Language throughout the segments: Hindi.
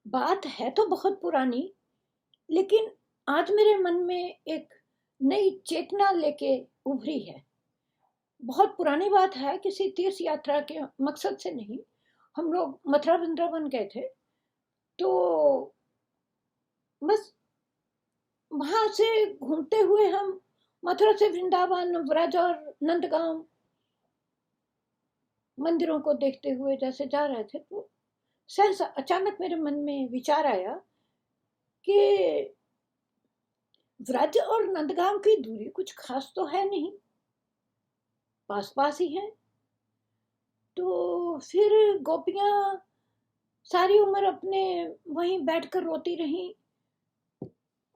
बात है तो बहुत पुरानी, लेकिन आज मेरे मन में एक नई चेतना लेके उभरी है। बहुत पुरानी बात है, किसी तीर्थ यात्रा के मकसद से नहीं। हम लोग मथुरा वृंदावन गए थे, तो बस वहां से घूमते हुए हम मथुरा से वृंदावन, व्रज और नंदगांव मंदिरों को देखते हुए जैसे जा रहे थे, तो सहसा अचानक मेरे मन में विचार आया कि व्रज और नंदगांव की दूरी कुछ खास तो है नहीं, पास पास ही है। तो फिर गोपियां सारी उम्र अपने वहीं बैठकर रोती रहीं,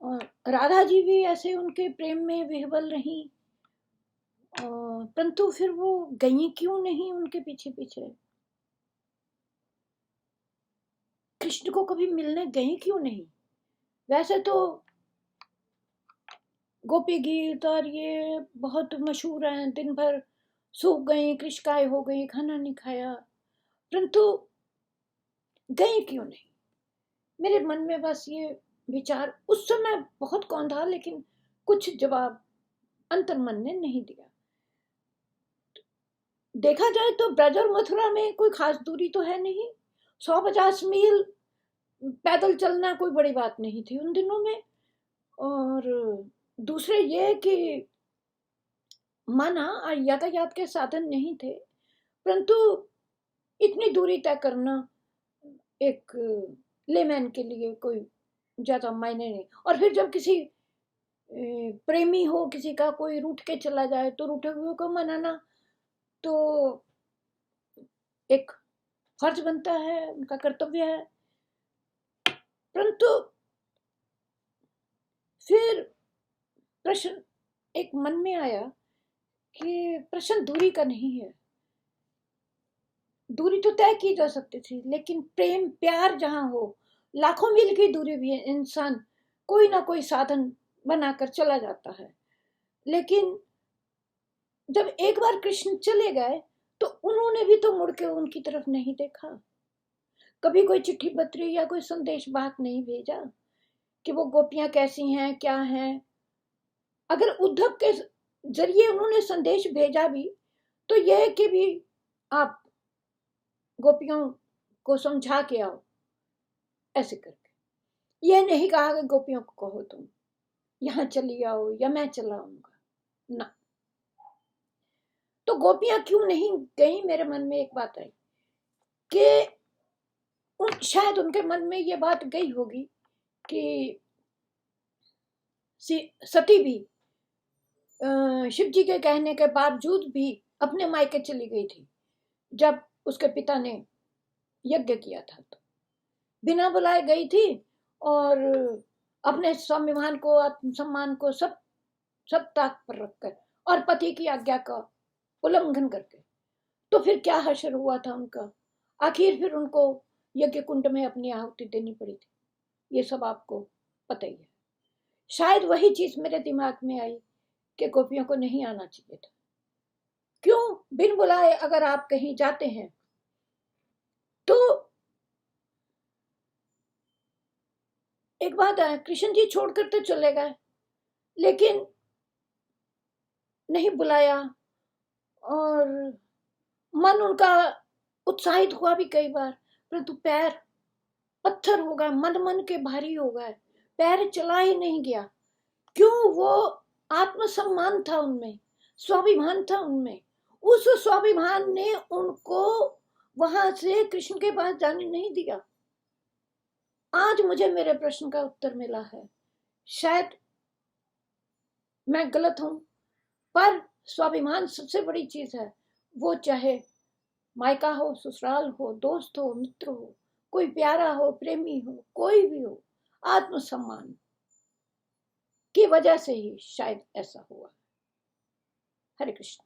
और राधा जी भी ऐसे उनके प्रेम में विह्वल रहीं। परंतु फिर वो गई क्यों नहीं उनके पीछे पीछे? कृष्ण को कभी मिलने गई क्यों नहीं? वैसे तो गोपी गीत और ये बहुत मशहूर हैं, दिन भर सूख गई, कृष्काय हो गई, खाना नहीं खाया, परंतु गई क्यों नहीं? मेरे मन में बस ये विचार उस समय बहुत कौंधा, लेकिन कुछ जवाब अंतर्मन ने नहीं दिया। देखा जाए तो ब्रज और मथुरा में कोई खास दूरी तो है नहीं। 150 मील पैदल चलना कोई बड़ी बात नहीं थी उन दिनों में। और दूसरे ये कि माना यातायात के साधन नहीं थे, परंतु इतनी दूरी तय करना एक लेमैन के लिए कोई ज्यादा मायने नहीं। और फिर जब किसी प्रेमी हो, किसी का कोई रूठ के चला जाए, तो रूठे हुए को मनाना तो एक फर्ज बनता है, उनका कर्तव्य है। परंतु फिर प्रश्न एक मन में आया कि प्रश्न दूरी का नहीं है। दूरी तो तय की जा सकती थी, लेकिन प्रेम प्यार जहां हो, लाखों मील की दूरी भी इंसान कोई ना कोई साधन बनाकर चला जाता है। लेकिन जब एक बार कृष्ण चले गए, तो उन्होंने भी तो मुड़ के उनकी तरफ नहीं देखा। कभी कोई चिट्ठी पत्री या कोई संदेश बात नहीं भेजा कि वो गोपियां कैसी हैं, क्या हैं। अगर उद्धव के जरिए उन्होंने संदेश भेजा भी, तो यह कि भी आप गोपियों को समझा के आओ, ऐसे करके। यह नहीं कहा कि गोपियों को कहो तुम यहां चली आओ या मैं चला आऊंगा ना। तो गोपियां क्यों नहीं गई, मेरे मन में एक बात आई कि शायद उनके मन में ये बात गई होगी कि सती भी शिव जी के कहने के बावजूद भी अपने मायके चली गई थी, जब उसके पिता ने यज्ञ किया था। तो बिना बुलाए गई थी, और अपने स्वाभिमान को, आत्मसम्मान को सब सब ताक पर रखकर, और पति की आज्ञा का उल्लंघन करके। तो फिर क्या हश्र हुआ था उनका? आखिर फिर उनको यज्ञ कुंड में अपनी आहुति देनी पड़ी थी। ये सब आपको पता ही है। शायद वही चीज मेरे दिमाग में आई कि गोपियों को नहीं आना चाहिए था। क्यों बिन बुलाए अगर आप कहीं जाते हैं, तो एक बात है, कृष्ण जी छोड़कर तो चले गए, लेकिन नहीं बुलाया, और मन उनका उत्साहित हुआ भी कई बार, परंतु पैर पत्थर हो गए, मन मन के भारी हो गए, पैर चला ही नहीं गया। क्यों? वो आत्मसम्मान था उनमें, स्वाभिमान था उनमें। उस स्वाभिमान ने उनको वहां से कृष्ण के पास जाने नहीं दिया। आज मुझे मेरे प्रश्न का उत्तर मिला है। शायद मैं गलत हूं, पर स्वाभिमान सबसे बड़ी चीज है। वो चाहे मायका हो, ससुराल हो, दोस्त हो, मित्र हो, कोई प्यारा हो, प्रेमी हो, कोई भी हो, आत्मसम्मान की वजह से ही शायद ऐसा हुआ। हरे कृष्ण।